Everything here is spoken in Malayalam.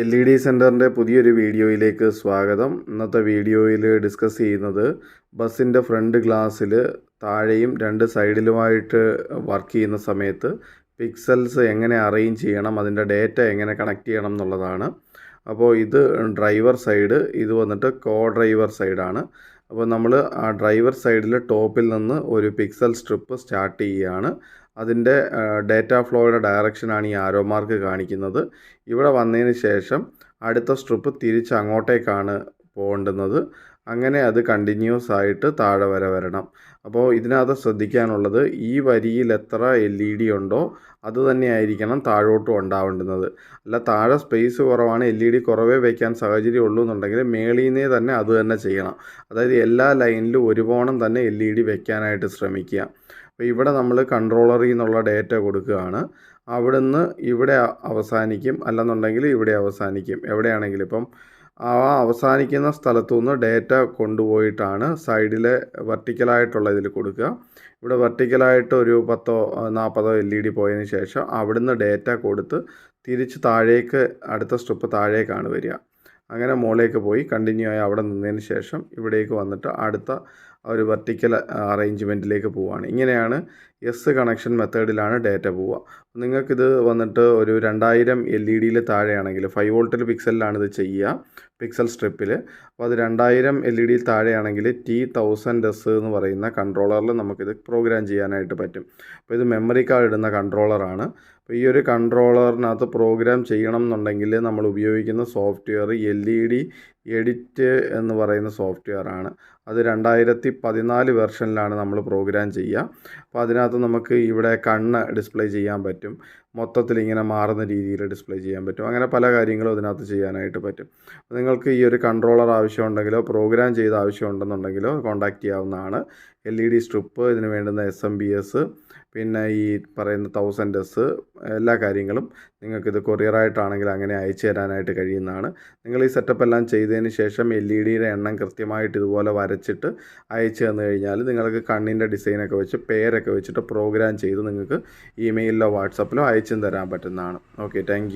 LED സെൻറ്ററിൻ്റെ പുതിയൊരു വീഡിയോയിലേക്ക് സ്വാഗതം. ഇന്നത്തെ വീഡിയോയിൽ ഡിസ്കസ് ചെയ്യുന്നത് ബസ്സിൻ്റെ ഫ്രണ്ട് ഗ്ലാസ്സിൽ താഴെയും രണ്ട് സൈഡിലുമായിട്ട് വർക്ക് ചെയ്യുന്ന സമയത്ത് പിക്സൽസ് എങ്ങനെ അറേഞ്ച് ചെയ്യണം, അതിൻ്റെ ഡേറ്റ എങ്ങനെ കണക്ട് ചെയ്യണം എന്നുള്ളതാണ്. അപ്പോൾ ഇത് ഡ്രൈവർ സൈഡ്, ഇത് വന്നിട്ട് കോ ഡ്രൈവർ സൈഡാണ്. അപ്പോൾ നമ്മൾ ആ ഡ്രൈവർ സൈഡിൽ ടോപ്പിൽ നിന്ന് ഒരു പിക്സൽ സ്ട്രിപ്പ് സ്റ്റാർട്ട് ചെയ്യുകയാണ്. അതിൻ്റെ ഡേറ്റ ഫ്ലോയുടെ ഡയറക്ഷനാണ് ഈ ആരോ മാർക്ക് കാണിക്കുന്നത്. ഇവിടെ വന്നതിന് ശേഷം അടുത്ത സ്ട്രിപ്പ് തിരിച്ച് അങ്ങോട്ടേക്കാണ് പോകേണ്ടുന്നത്. അങ്ങനെ അത് കണ്ടിന്യൂസ് ആയിട്ട് താഴെ വരെ വരണം. അപ്പോൾ ഇതിനകത്ത് ശ്രദ്ധിക്കാനുള്ളത്, ഈ വരിയിൽ എത്ര LED ഉണ്ടോ അത് തന്നെയായിരിക്കണം താഴോട്ടും ഉണ്ടാവേണ്ടുന്നത്. അല്ല താഴെ സ്പേസ് കുറവാണ്, LED കുറവേ വയ്ക്കാൻ സാഹചര്യം ഉള്ളൂ എന്നുണ്ടെങ്കിൽ മേളിൽ നിന്നേ തന്നെ അത് തന്നെ ചെയ്യണം. അതായത് എല്ലാ ലൈനിലും ഒരുപോണം തന്നെ LED വെക്കാനായിട്ട് ശ്രമിക്കുക. അപ്പോൾ ഇവിടെ നമ്മൾ കൺട്രോളറിൽ നിന്നുള്ള ഡേറ്റ കൊടുക്കുകയാണ്. അവിടുന്ന് ഇവിടെ അവസാനിക്കും, അല്ലെന്നുണ്ടെങ്കിൽ ഇവിടെ അവസാനിക്കും. എവിടെയാണെങ്കിലും ഇപ്പം ആ അവസാനിക്കുന്ന സ്ഥലത്തുനിന്ന് ഡേറ്റ കൊണ്ടുപോയിട്ടാണ് സൈഡിലെ വെർട്ടിക്കലായിട്ടുള്ള ഇതിൽ കൊടുക്കുക. ഇവിടെ വെർട്ടിക്കലായിട്ട് ഒരു 10-40 LED പോയതിന് ശേഷം അവിടുന്ന് ഡേറ്റ കൊടുത്ത് തിരിച്ച് താഴേക്ക് അടുത്ത സ്ട്രിപ്പ് താഴേക്കാണ് വരിക. അങ്ങനെ മുകളിലേക്ക് പോയി കണ്ടിന്യൂ ആയി അവിടെ നിന്നതിന് ശേഷം ഇവിടേക്ക് വന്നിട്ട് അടുത്ത ഒരു വെർട്ടിക്കൽ അറേഞ്ച്മെൻറ്റിലേക്ക് പോവുകയാണ്. ഇങ്ങനെയാണ് എസ് കണക്ഷൻ മെത്തേഡിലാണ് ഡേറ്റ പോവുക. നിങ്ങൾക്കിത് വന്നിട്ട് ഒരു 2000 LED താഴെയാണെങ്കിൽ 5 വോൾട്ടിൽ പിക്സലിലാണ് ഇത് ചെയ്യുക, പിക്സൽ സ്ട്രിപ്പിൽ. അപ്പോൾ അത് 2000 LED താഴെയാണെങ്കിൽ T1000S എന്ന് പറയുന്ന കൺട്രോളറിൽ നമുക്കിത് പ്രോഗ്രാം ചെയ്യാനായിട്ട് പറ്റും. അപ്പോൾ ഇത് മെമ്മറി കാർഡ് ഇടുന്ന കൺട്രോളറാണ്. അപ്പോൾ ഈ ഒരു കൺട്രോളറിനകത്ത് പ്രോഗ്രാം ചെയ്യണം എന്നുണ്ടെങ്കിൽ നമ്മൾ ഉപയോഗിക്കുന്ന സോഫ്റ്റ്വെയർ LED എഡിറ്റ് എന്ന് പറയുന്ന സോഫ്റ്റ്വെയർ ആണ്. അത് 2014 വെർഷനിലാണ് നമ്മൾ പ്രോഗ്രാം ചെയ്യുക. അപ്പോൾ അതിനകത്ത് നമുക്ക് ഇവിടെ കണ്ണ് ഡിസ്പ്ലേ ചെയ്യാൻ പറ്റും, മൊത്തത്തിൽ ഇങ്ങനെ മാറുന്ന രീതിയിൽ ഡിസ്പ്ലേ ചെയ്യാൻ പറ്റും. അങ്ങനെ പല കാര്യങ്ങളും അതിനകത്ത് ചെയ്യാനായിട്ട് പറ്റും. നിങ്ങൾക്ക് ഈ ഒരു കൺട്രോളർ ആവശ്യമുണ്ടെങ്കിലോ പ്രോഗ്രാം ചെയ്ത ആവശ്യമുണ്ടെന്നുണ്ടെങ്കിലോ കോൺടാക്റ്റ് ചെയ്യാവുന്നതാണ്. LED സ്ട്രിപ്പ്, ഇതിന് വേണ്ടുന്ന SMBS, പിന്നെ ഈ പറയുന്ന 1000S, എല്ലാ കാര്യങ്ങളും നിങ്ങൾക്കിത് കൊറിയറായിട്ടാണെങ്കിൽ അങ്ങനെ അയച്ചു തരാനായിട്ട് കഴിയുന്നതാണ്. നിങ്ങൾ ഈ സെറ്റപ്പ് എല്ലാം ചെയ്തതിന് ശേഷം LEDയുടെ എണ്ണം കൃത്യമായിട്ട് ഇതുപോലെ വരച്ചിട്ട് അയച്ചു തന്നു കഴിഞ്ഞാൽ നിങ്ങൾക്ക് കണ്ണിൻ്റെ ഡിസൈനൊക്കെ വെച്ച് പേരൊക്കെ വെച്ചിട്ട് പ്രോഗ്രാം ചെയ്ത് നിങ്ങൾക്ക് ഇമെയിലിലോ വാട്സപ്പിലോ അയച്ചും തരാൻ പറ്റുന്നതാണ്. Okay, thank